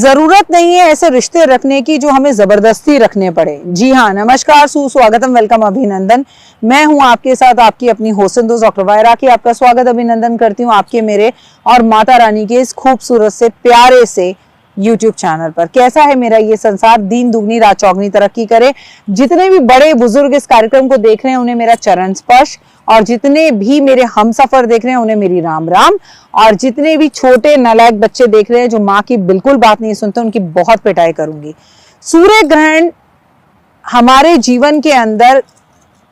जरूरत नहीं है ऐसे रिश्ते रखने की जो हमें जबरदस्ती रखने पड़े। जी हाँ, नमस्कार, सुस्वागतम, वेलकम, अभिनंदन। मैं हूं आपके साथ आपकी अपनी होस्ट दोस्त डॉक्टर वायरा की आपका स्वागत अभिनंदन करती हूं आपके, मेरे और माता रानी के इस खूबसूरत से प्यारे से YouTube चैनल पर। कैसा है मेरा ये संसार, दिन दुगनी रात चौगनी तरक्की करे। जितने भी बड़े बुजुर्ग इस कार्यक्रम को देख रहे हैं उन्हें मेरा चरण स्पर्श, और जितने भी मेरे हम सफर देख रहे हैं उन्हें मेरी राम राम, और जितने भी छोटे नालायक बच्चे देख रहे हैं जो माँ की बिल्कुल बात नहीं सुनते उनकी बहुत पिटाई करूंगी। सूर्य ग्रहण हमारे जीवन के अंदर,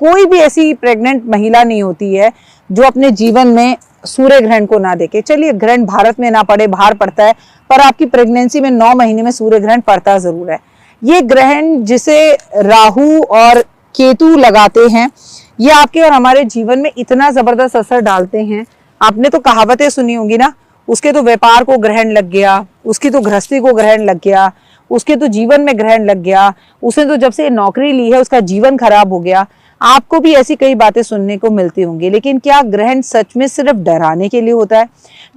कोई भी ऐसी प्रेग्नेंट महिला नहीं होती है जो अपने जीवन में सूर्य ग्रहण को ना देखे। चलिए, ग्रहण भारत में ना पड़े, बाहर पड़ता है, पर आपकी प्रेगनेंसी में 9 महीने में सूर्य ग्रहण पड़ता जरूर है। ये ग्रहण जिसे राहु और केतु लगाते हैं, ये आपके और हमारे जीवन में इतना जबरदस्त असर डालते हैं। आपने तो कहावतें सुनी होंगी ना, उसके तो व्यापार को ग्रहण लग गया, उसकी तो गृहस्थी को ग्रहण लग गया, उसके तो जीवन में ग्रहण लग गया, उसने तो जब से नौकरी ली है उसका जीवन खराब हो गया। आपको भी ऐसी कई बातें सुनने को मिलती होंगी। लेकिन क्या ग्रहण सच में सिर्फ डराने के लिए होता है?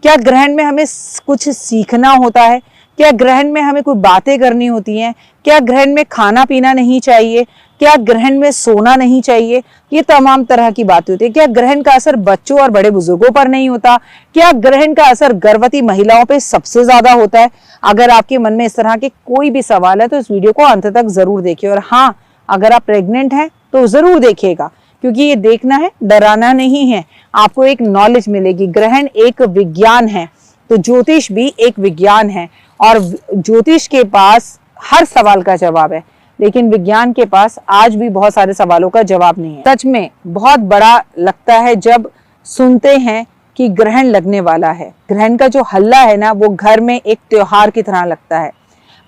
क्या ग्रहण में हमें कुछ सीखना होता है? क्या ग्रहण में हमें कोई बातें करनी होती हैं? क्या ग्रहण में खाना पीना नहीं चाहिए? क्या ग्रहण में सोना नहीं चाहिए? ये तमाम तरह की बातें होती है। क्या ग्रहण का असर बच्चों और बड़े बुजुर्गों पर नहीं होता? क्या ग्रहण का असर गर्भवती महिलाओं पे सबसे ज्यादा होता है? अगर आपके मन में इस तरह के कोई भी सवाल है तो इस वीडियो को अंत तक जरूर देखिए। और हाँ, अगर आप प्रेग्नेंट हैं तो जरूर देखिएगा, क्योंकि ये देखना है, डराना नहीं है। आपको एक नॉलेज मिलेगी। ग्रहण एक विज्ञान है तो ज्योतिष भी एक विज्ञान है, और ज्योतिष के पास हर सवाल का जवाब है, लेकिन विज्ञान के पास आज भी बहुत सारे सवालों का जवाब नहीं है। सच में बहुत बड़ा लगता है जब सुनते हैं कि ग्रहण लगने वाला है। ग्रहण का जो हल्ला है ना, वो घर में एक त्योहार की तरह लगता है।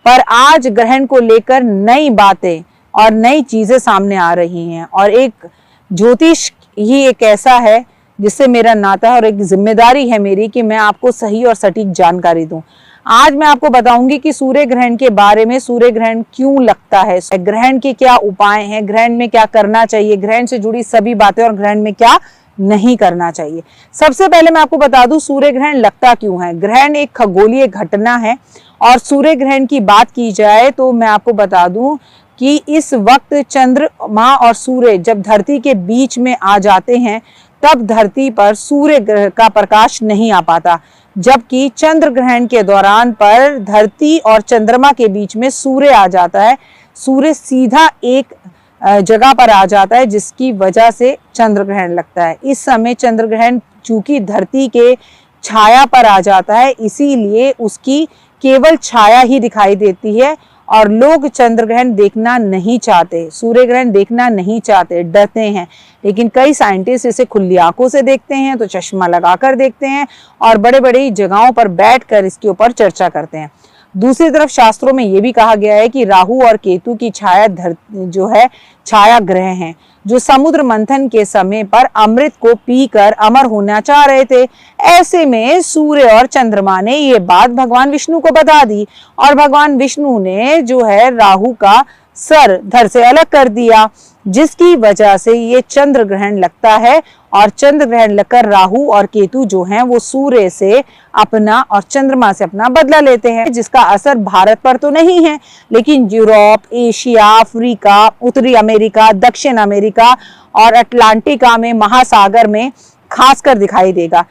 पर आज ग्रहण को लेकर नई बातें और नई चीजें सामने आ रही हैं, और एक ज्योतिष ही एक ऐसा है जिससे मेरा नाता है, और एक जिम्मेदारी है मेरी कि मैं आपको सही और सटीक जानकारी दूं। आज मैं आपको बताऊंगी कि सूर्य ग्रहण के बारे में, सूर्य ग्रहण क्यों लगता है, ग्रहण के क्या उपाय हैं, ग्रहण में क्या करना चाहिए, ग्रहण से जुड़ी सभी बातें, और ग्रहण में क्या नहीं करना चाहिए। सबसे पहले मैं आपको बता दूं सूर्य ग्रहण लगता क्यों है। ग्रहण एक खगोलीय घटना है, और सूर्य ग्रहण की बात की जाए तो मैं आपको बता दूं कि इस वक्त चंद्रमा और सूर्य जब धरती के बीच में आ जाते हैं तब धरती पर सूर्य ग्रह का प्रकाश नहीं आ पाता, जबकि चंद्र ग्रहण के दौरान पर धरती और चंद्रमा के बीच में सूर्य आ जाता है। सूर्य सीधा एक जगह पर आ जाता है, जिसकी वजह से चंद्र ग्रहण लगता है। इस समय चंद्र ग्रहण चूंकि धरती के छाया पर आ जाता है, इसीलिए उसकी केवल छाया ही दिखाई देती है, और लोग चंद्र ग्रहण देखना नहीं चाहते, सूर्य ग्रहण देखना नहीं चाहते, डरते हैं। लेकिन कई साइंटिस्ट इसे खुली आंखों से देखते हैं, तो चश्मा लगाकर देखते हैं, और बड़े बड़ी जगहों पर बैठकर इसके ऊपर चर्चा करते हैं। दूसरी तरफ शास्त्रों में यह भी कहा गया है कि राहु और केतु की छाया जो है छाया ग्रह हैं, जो समुद्र मंथन के समय पर अमृत को पीकर अमर होना चाह रहे थे। ऐसे में सूर्य और चंद्रमा ने ये बात भगवान विष्णु को बता दी, और भगवान विष्णु ने जो है राहु का सर धड़ से अलग कर दिया, जिसकी वजह से ये चंद्र ग्रहण लगता है। और चंद्र ग्रहण लगकर राहु और केतु जो हैं वो सूर्य से अपना और चंद्रमा से अपना बदला लेते हैं, जिसका असर भारत पर तो नहीं है, लेकिन यूरोप, एशिया, अफ्रीका, उत्तरी अमेरिका, दक्षिण अमेरिका और अटलांटिका में, महासागर में खासकर दिखाई देगा।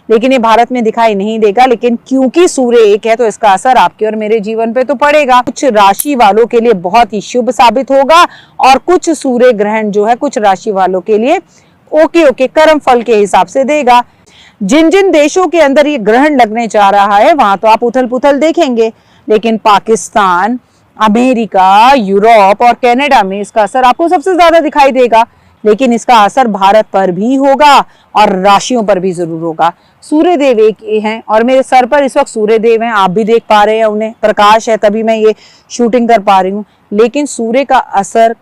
लेकिन ये भारत में दिखाई नहीं देगा। लेकिन क्योंकि सूर्य एक है तो इसका असर आपके और मेरे जीवन पे तो पड़ेगा। कुछ राशि वालों के लिए बहुत ही शुभ साबित होगा, और कुछ सूर्य ग्रहण जो है कुछ राशि वालों के लिए ओके कर्म फल के हिसाब से देगा। जिन जिन देशों के अंदर ये ग्रहण लगने जा रहा है वहां तो आप उथल पुथल देखेंगे, लेकिन पाकिस्तान, अमेरिका, यूरोप और कनाडा में इसका असर आपको सबसे ज्यादा दिखाई देगा। लेकिन इसका असर भारत पर भी होगा और राशियों पर भी जरूर होगा। सूर्य देव एक हैं, और मेरे सर पर इस वक्त सूर्य देव हैं, आप भी देख पा रहे हैं उन्हें, प्रकाश है तभी मैं ये शूटिंग कर पा रही हूँ। लेकिन सूर्य का असर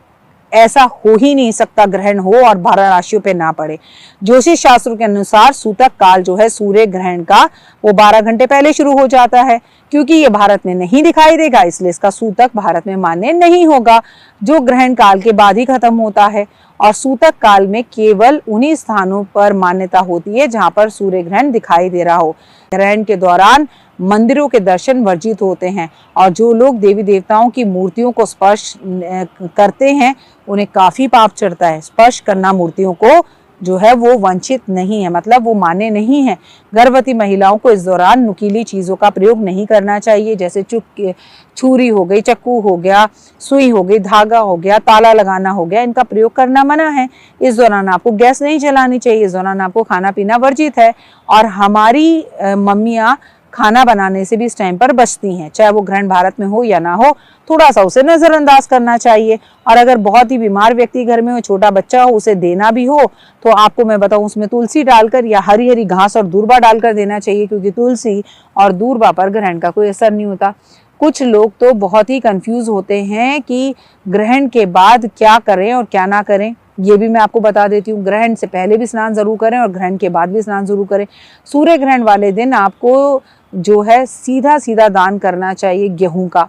ऐसा हो ही नहीं सकता ग्रहण हो और 12 राशियों पे ना पड़े। ज्योतिष शास्त्रों के अनुसार सूतक काल जो है सूर्य ग्रहण का, वो 12 घंटे पहले शुरू हो जाता है। क्योंकि ये भारत में नहीं दिखाई देगा, इसलिए इसका सूतक भारत में मान्य नहीं होगा, जो ग्रहण काल के बाद ही खत्म होता है। और सूतक काल में केवल उन्हीं स्थानों पर मान्यता होती है जहां पर सूर्य ग्रहण दिखाई दे रहा हो। ग्रहण के दौरान मंदिरों के दर्शन वर्जित होते हैं और जो लोग देवी देवताओं की मूर्तियों को स्पर्श करते हैं उन्हें काफी पाप चढ़ता है। स्पर्श करना मूर्तियों को जो है वो वंचित नहीं है, मतलब वो मान्य नहीं है। गर्भवती महिलाओं को इस दौरान नुकीली चीजों का प्रयोग नहीं करना चाहिए, जैसे छुरी हो गई, चक्कू हो गया, सुई हो गई, धागा हो गया, ताला लगाना हो गया, इनका प्रयोग करना मना है। इस दौरान आपको गैस नहीं जलानी चाहिए, इस दौरान आपको खाना पीना वर्जित है। और हमारी मम्मियाँ खाना बनाने से भी इस टाइम पर बचती हैं, चाहे वो ग्रहण भारत में हो या ना हो, थोड़ा सा उसे नजरअंदाज करना चाहिए। और अगर बहुत ही बीमार व्यक्ति घर में हो, छोटा बच्चा हो, उसे देना भी हो तो आपको मैं बताऊं उसमें तुलसी डालकर या हरी हरी घास और दूर्वा डालकर देना चाहिए, क्योंकि तुलसी और दूर्वा पर ग्रहण का कोई असर नहीं होता। कुछ लोग तो बहुत ही कंफ्यूज होते हैं कि ग्रहण के बाद क्या करें और क्या ना करें। ये भी मैं आपको बता देती हूँ, ग्रहण से पहले भी स्नान जरूर करें और ग्रहण के बाद भी स्नान जरूर करें। सूर्य ग्रहण वाले दिन आपको जो है सीधा सीधा दान करना चाहिए गेहूं का,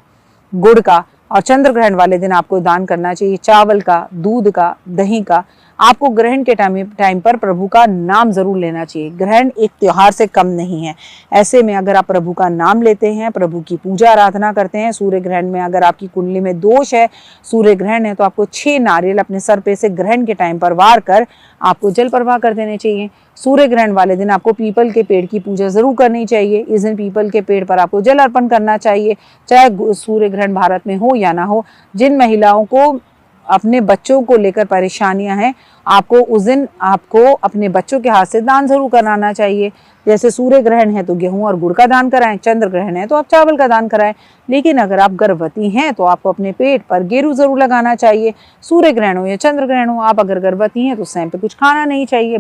गुड़ का, और चंद्र ग्रहण वाले दिन आपको दान करना चाहिए चावल का, दूध का, दही का। आपको ग्रहण के टाइम पर प्रभु का नाम जरूर लेना चाहिए। ग्रहण एक त्योहार से कम नहीं है। ऐसे में अगर आप प्रभु का नाम लेते हैं, प्रभु की पूजा आराधना करते हैं, सूर्य ग्रहण में अगर आपकी कुंडली में दोष है, सूर्य ग्रहण है, तो आपको 6 नारियल अपने सर पे से ग्रहण के टाइम पर वार कर आपको जल प्रवाह कर देने चाहिए। सूर्य ग्रहण वाले दिन आपको पीपल के पेड़ की पूजा जरूर करनी चाहिए। इस दिन पीपल के पेड़ पर आपको जल अर्पण करना चाहिए, चाहे सूर्य ग्रहण भारत में हो या ना हो। जिन महिलाओं को अपने बच्चों को लेकर परेशानियां हैं, आपको उस दिन आपको अपने बच्चों के हाथ से दान जरूर कराना चाहिए। जैसे सूर्य ग्रहण है तो गेहूं और गुड़ का दान कराएं, चंद्र ग्रहण है तो आप चावल का दान कराएं। लेकिन अगर आप गर्भवती हैं तो आपको अपने पेट पर गेरू जरूर लगाना चाहिए। सूर्य ग्रहण हो या चंद्र ग्रहण हो, आप अगर गर्भवती हैं तो उस टाइम पे कुछ खाना नहीं चाहिए।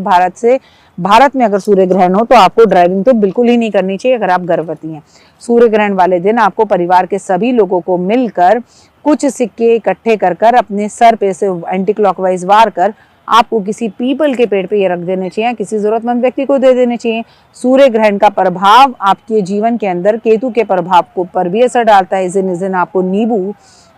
भारत में अगर सूर्य ग्रहण हो तो आपको ड्राइविंग तो बिल्कुल ही नहीं करनी चाहिए अगर आप गर्भवती हैं। सूर्य ग्रहण वाले दिन आपको परिवार के सभी लोगों को मिलकर कुछ सिक्के इकट्ठे कर अपने सर पे से एंटी क्लॉकवाइज वार कर आपको किसी पीपल के पेड़ पे ये रख देने चाहिए, किसी जरूरतमंद व्यक्ति को दे देने चाहिए। सूर्य ग्रहण का प्रभाव आपके जीवन के अंदर केतु के प्रभाव को पर भी असर डालता है। इस दिन आपको नींबू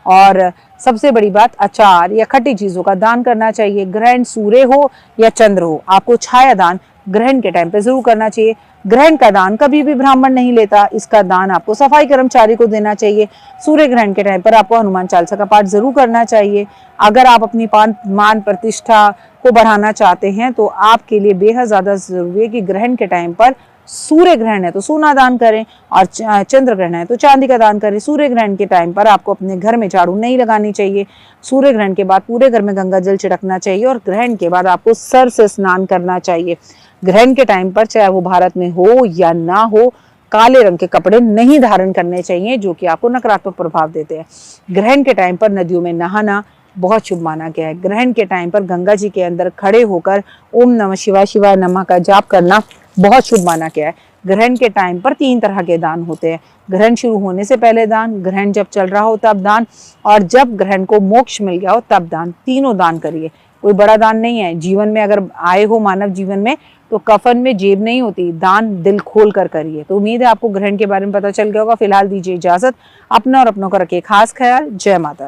और सबसे बड़ी बात अचार या खट्टी चीजों का दान करना चाहिए। ग्रहण सूर्य हो या चंद्र हो, आपको छाया दान ग्रहण के टाइम पे जरूर करना चाहिए। ग्रहण का दान कभी भी ब्राह्मण नहीं लेता, इसका दान आपको सफाई कर्मचारी को देना चाहिए। सूर्य ग्रहण के टाइम पर आपको हनुमान चालीसा का पाठ जरूर करना चाहिए। अगर आप अपनी मान प्रतिष्ठा को बढ़ाना चाहते हैं तो आपके लिए बेहद ज्यादा जरूरी है कि ग्रहण के टाइम पर सूर्य ग्रहण है तो सोना दान करें और चंद्र ग्रहण है तो चांदी का दान करें। सूर्य ग्रहण के टाइम पर आपको अपने घर में झाड़ू नहीं लगानी चाहिए। सूर्य ग्रहण के बाद पूरे घर में गंगा जल छिड़कना चाहिए और ग्रहण के बाद आपको सर से स्नान करना चाहिए। ग्रहण के टाइम पर चाहे वो भारत में हो या ना हो, काले रंग के कपड़े नहीं धारण करने चाहिए जो कि आपको नकारात्मक प्रभाव देते हैं। ग्रहण के टाइम पर नदियों में नहाना बहुत शुभ माना गया है। ग्रहण के टाइम पर गंगा जी के अंदर खड़े होकर ओम नमः शिवाय शिवाय नमः का जाप करना बहुत शुभ माना गया है। ग्रहण के टाइम पर 3 तरह के दान होते हैं। ग्रहण शुरू होने से पहले दान, ग्रहण जब चल रहा हो तब दान, और जब ग्रहण को मोक्ष मिल गया हो तब दान। तीनों दान करिए, कोई बड़ा दान नहीं है। जीवन में अगर आए हो मानव जीवन में तो कफन में जेब नहीं होती, दान दिल खोल कर करिए। तो उम्मीद है आपको ग्रहण के बारे में पता चल गया होगा। फिलहाल दीजिए इजाजत, अपना और अपनों का रखिए खास ख्याल। जय माता।